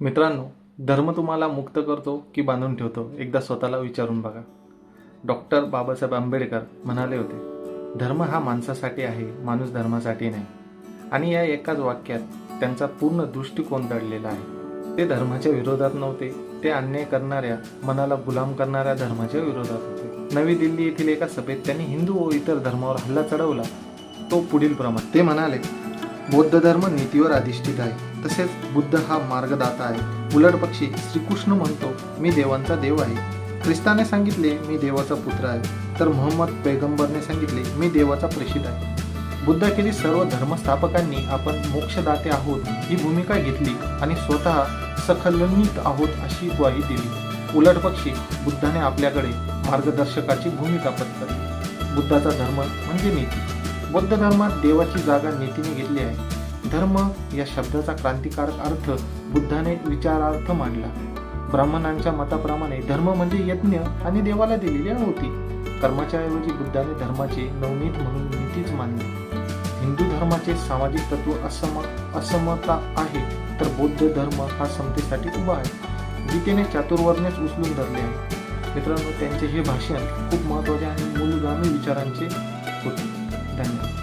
मित्रांनो, धर्म तुम्हाला मुक्त करतो की बांधून ठेवतो, एकदा स्वतःला विचारून बघा. डॉक्टर बाबासाहेब आंबेडकर म्हणाले होते, धर्म हा माणसासाठी आहे, माणूस धर्मासाठी नाही. आणि या एकाच वाक्यात त्यांचा पूर्ण दृष्टिकोन दडलेला आहे. ते धर्माच्या विरोधात नव्हते, ते अन्याय करणाऱ्या, मनाला गुलाम करणाऱ्या धर्माच्या विरोधात होते. नवी दिल्ली येथील एका सभेत त्यांनी हिंदू व इतर धर्मावर हल्ला चढवला. तो पुढील प्रमाणे ते म्हणाले, बौद्ध धर्म नीतीवर अधिष्ठित आहे, तसेच बुद्ध हा मार्गदाता आहे. उलटपक्षी श्रीकृष्ण म्हणतो, मी देवांचा देव आहे. ख्रिस्ताने सांगितले, मी देवाचा पुत्र आहे. तर मोहम्मद पैगंबरने सांगितले, मी देवाचा प्रेषित आहे. बुद्धाखेरीज सर्व धर्मस्थापकांनी आपण मोक्षदाते आहोत ही भूमिका घेतली आणि स्वतः सखलनित आहोत अशी ग्वाही दिली. उलटपक्षी बुद्धाने आपल्याकडे मार्गदर्शकाची भूमिका पत्करली. बुद्धाचा धर्म म्हणजे नीती. बौद्ध धर्मात देवाची जागा नीतीने घेतली आहे. धर्म या शब्दाचा क्रांतिकारक अर्थ बुद्धाने विचारार्थ मांडला. ब्राह्मणांच्या मताप्रमाणे धर्म म्हणजे यज्ञ आणि देवाला दिलेली आहुती. कर्माच्या ऐवजी बुद्धाने धर्माचे नवनीत म्हणून नीतीच मानली. हिंदू धर्माचे सामाजिक तत्व असमता आहे, तर बौद्ध धर्म हा समतेसाठी उभा आहे. गीतेने चातुर्वर्ण्यास उचलून धरले आहे. मित्रांनो, त्यांचे हे भाषण खूप महत्त्वाचे आणि मूलगामी विचारांचे होते. धन्यवाद.